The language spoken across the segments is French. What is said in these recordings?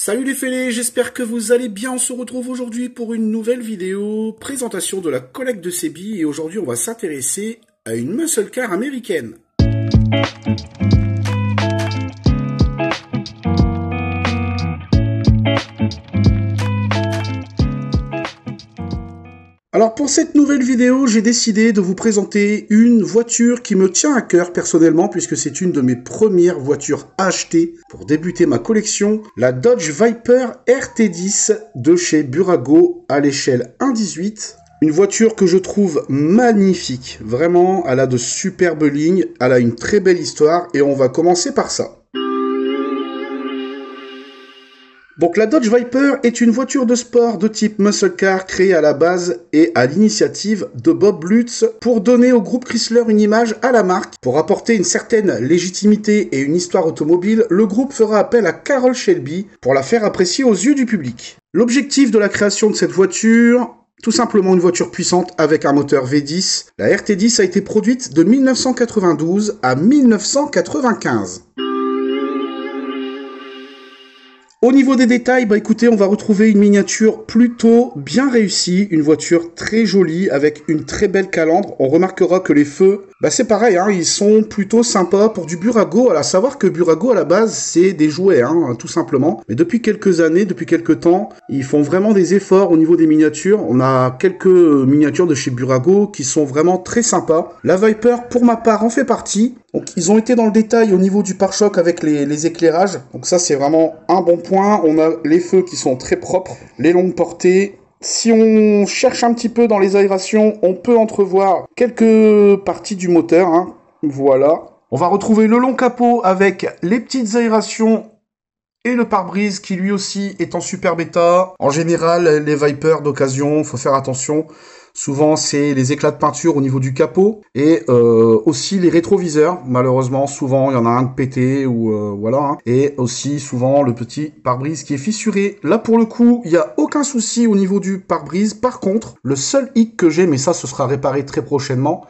Salut les fêlés, j'espère que vous allez bien. On se retrouve aujourd'hui pour une nouvelle vidéo, présentation de la collecte de ces billes. Et aujourd'hui, on va s'intéresser à une muscle car américaine. Alors pour cette nouvelle vidéo, j'ai décidé de vous présenter une voiture qui me tient à cœur personnellement puisque c'est une de mes premières voitures à acheter pour débuter ma collection, la Dodge Viper RT10 de chez Burago à l'échelle 1.18. Une voiture que je trouve magnifique, vraiment, elle a de superbes lignes, elle a une très belle histoire et on va commencer par ça. Donc la Dodge Viper est une voiture de sport de type muscle car créée à la base et à l'initiative de Bob Lutz pour donner au groupe Chrysler une image à la marque. Pour apporter une certaine légitimité et une histoire automobile, le groupe fera appel à Carroll Shelby pour la faire apprécier aux yeux du public. L'objectif de la création de cette voiture, tout simplement une voiture puissante avec un moteur V10. La RT10 a été produite de 1992 à 1995. Au niveau des détails, écoutez, on va retrouver une miniature plutôt bien réussie, une voiture très jolie avec une très belle calandre. On remarquera que les feux, c'est pareil, ils sont plutôt sympas pour du Burago. À savoir que Burago à la base c'est des jouets, tout simplement. Mais depuis quelques années, depuis quelques temps, ils font vraiment des efforts au niveau des miniatures. On a quelques miniatures de chez Burago qui sont vraiment très sympas. La Viper, pour ma part, en fait partie. Donc ils ont été dans le détail au niveau du pare-choc avec les éclairages. Donc ça c'est vraiment un bon point. On a les feux qui sont très propres, les longues portées. Si on cherche un petit peu dans les aérations, on peut entrevoir quelques parties du moteur. Voilà. On va retrouver le long capot avec les petites aérations et le pare-brise qui lui aussi est en superbe état. En général, les Vipers d'occasion, faut faire attention. Souvent, c'est les éclats de peinture au niveau du capot et aussi les rétroviseurs. Malheureusement, souvent, il y en a un de pété ou voilà. Et aussi, souvent, le petit pare-brise qui est fissuré. Là, pour le coup, il n'y a aucun souci au niveau du pare-brise. Par contre, le seul hic que j'ai, mais ça, ce sera réparé très prochainement,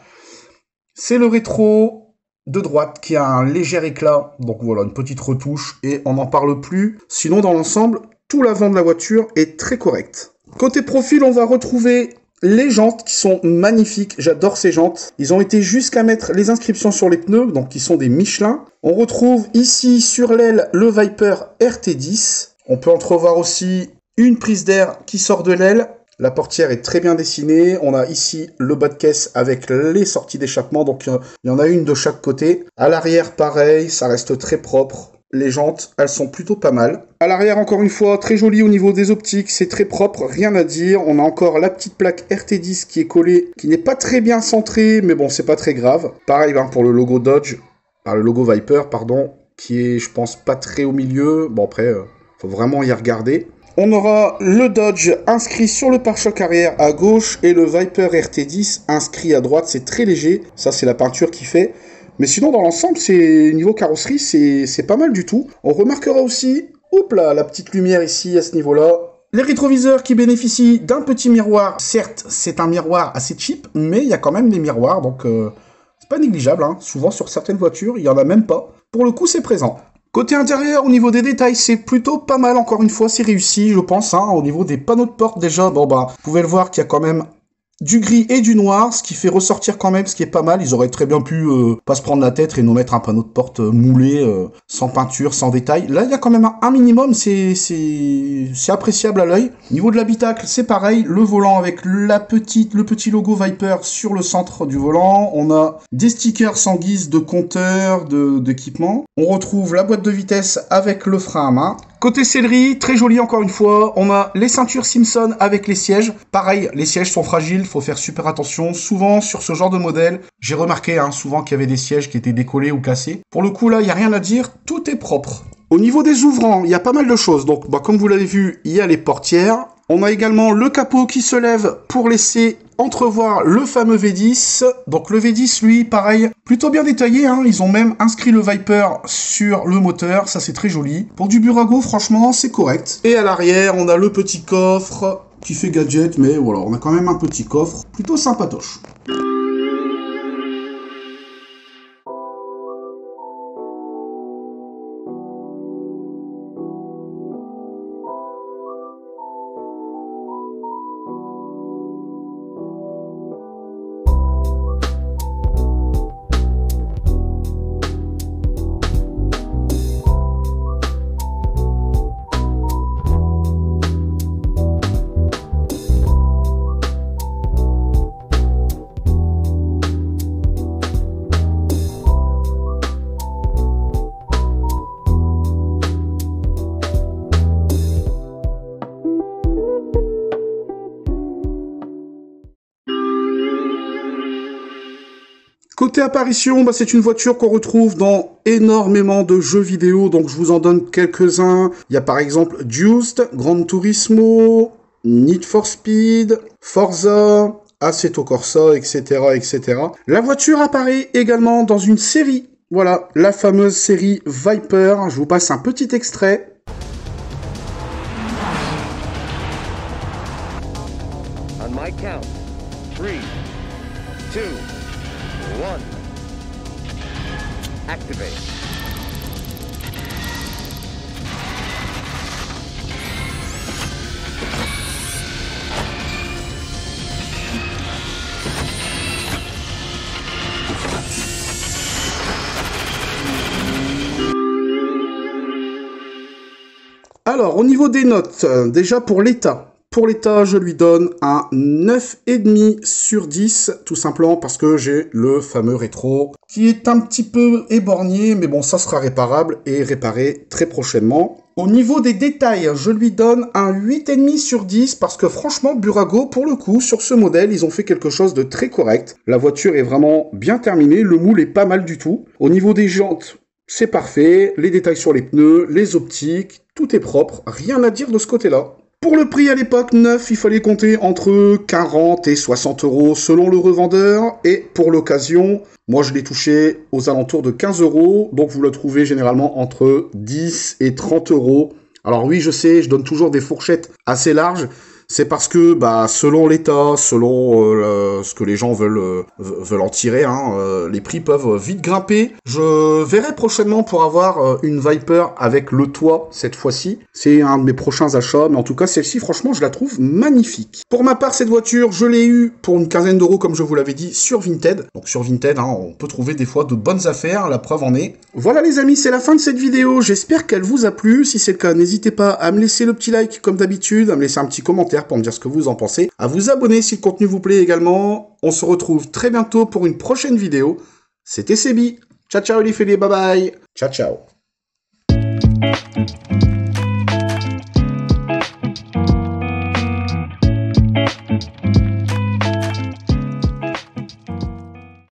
c'est le rétro de droite qui a un léger éclat. Donc voilà, une petite retouche et on n'en parle plus. Sinon, dans l'ensemble, tout l'avant de la voiture est très correct. Côté profil, on va retrouver les jantes qui sont magnifiques, j'adore ces jantes. Ils ont été jusqu'à mettre les inscriptions sur les pneus, donc qui sont des Michelin. On retrouve ici sur l'aile le Viper RT10. On peut entrevoir aussi une prise d'air qui sort de l'aile. La portière est très bien dessinée. On a ici le bas de caisse avec les sorties d'échappement, donc il y en a une de chaque côté. À l'arrière, pareil, ça reste très propre. Les jantes, elles sont plutôt pas mal. À l'arrière, encore une fois, très joli au niveau des optiques, c'est très propre, rien à dire. On a encore la petite plaque RT10 qui est collée, qui n'est pas très bien centrée, mais bon, c'est pas très grave. Pareil pour le logo Dodge, le logo Viper, pardon, qui est, je pense, pas très au milieu. Bon, après, faut vraiment y regarder. On aura le Dodge inscrit sur le pare-choc arrière à gauche et le Viper RT10 inscrit à droite, c'est très léger. Ça, c'est la peinture qui fait. Mais sinon, dans l'ensemble, c'est niveau carrosserie, c'est pas mal du tout. On remarquera aussi, la petite lumière ici à ce niveau-là. Les rétroviseurs qui bénéficient d'un petit miroir. Certes, c'est un miroir assez cheap, mais il y a quand même des miroirs, donc c'est pas négligeable. Souvent, sur certaines voitures, il y en a même pas. Pour le coup, c'est présent. Côté intérieur, au niveau des détails, c'est plutôt pas mal. Encore une fois, c'est réussi, je pense. Au niveau des panneaux de porte, déjà, vous pouvez le voir qu'il y a quand même du gris et du noir, ce qui fait ressortir quand même ce qui est pas mal. Ils auraient très bien pu pas se prendre la tête et nous mettre un panneau de porte moulé, sans peinture, sans détail. Là, il y a quand même un minimum, c'est appréciable à l'œil. Niveau de l'habitacle, c'est pareil. Le volant avec le petit logo Viper sur le centre du volant. On a des stickers en guise de compteur, d'équipement. On retrouve la boîte de vitesse avec le frein à main. Côté sellerie, très joli encore une fois, on a les ceintures Simpson avec les sièges. Pareil, les sièges sont fragiles, faut faire super attention. Souvent, sur ce genre de modèle, j'ai remarqué souvent qu'il y avait des sièges qui étaient décollés ou cassés. Pour le coup, là, il n'y a rien à dire, tout est propre. Au niveau des ouvrants, il y a pas mal de choses. Donc, comme vous l'avez vu, il y a les portières. On a également le capot qui se lève pour laisser entrevoir le fameux V10. Donc le V10, lui, pareil, plutôt bien détaillé. Ils ont même inscrit le Viper sur le moteur. Ça, c'est très joli. Pour du Burago, franchement, c'est correct. Et à l'arrière, on a le petit coffre qui fait gadget. Mais voilà, on a quand même un petit coffre plutôt sympatoche. Côté apparition, bah, c'est une voiture qu'on retrouve dans énormément de jeux vidéo, donc je vous en donne quelques-uns. Il y a par exemple Juiced, Gran Turismo, Need for Speed, Forza, Assetto Corsa, etc., etc. La voiture apparaît également dans une série. Voilà, la fameuse série Viper. Je vous passe un petit extrait. On my count. 3, 2, 1. Activate. Alors, au niveau des notes, déjà pour l'état. Pour l'état, je lui donne un 9,5 sur 10, tout simplement parce que j'ai le fameux rétro qui est un petit peu éborgné, mais bon, ça sera réparable et réparé très prochainement. Au niveau des détails, je lui donne un 8,5 sur 10 parce que franchement, Burago, pour le coup, sur ce modèle, ils ont fait quelque chose de très correct. La voiture est vraiment bien terminée, le moule est pas mal du tout. Au niveau des jantes, c'est parfait, les détails sur les pneus, les optiques, tout est propre, rien à dire de ce côté-là. Pour le prix à l'époque, neuf, il fallait compter entre 40 et 60 euros selon le revendeur. Et pour l'occasion, moi je l'ai touché aux alentours de 15 euros. Donc vous le trouvez généralement entre 10 et 30 euros. Alors oui, je sais, je donne toujours des fourchettes assez larges. C'est parce que, bah, selon l'état, selon ce que les gens veulent en tirer, hein, les prix peuvent vite grimper. Je verrai prochainement pour avoir une Viper avec le toit cette fois-ci. C'est un de mes prochains achats, mais en tout cas, celle-ci, franchement, je la trouve magnifique. Pour ma part, cette voiture, je l'ai eue pour une quinzaine d'euros, comme je vous l'avais dit, sur Vinted. Donc sur Vinted, hein, on peut trouver des fois de bonnes affaires, la preuve en est. Voilà les amis, c'est la fin de cette vidéo. J'espère qu'elle vous a plu. Si c'est le cas, n'hésitez pas à me laisser le petit like comme d'habitude, à me laisser un petit commentaire pour me dire ce que vous en pensez, à vous abonner si le contenu vous plaît également. On se retrouve très bientôt pour une prochaine vidéo. C'était Sebi. Ciao ciao les filles, bye bye. Ciao ciao.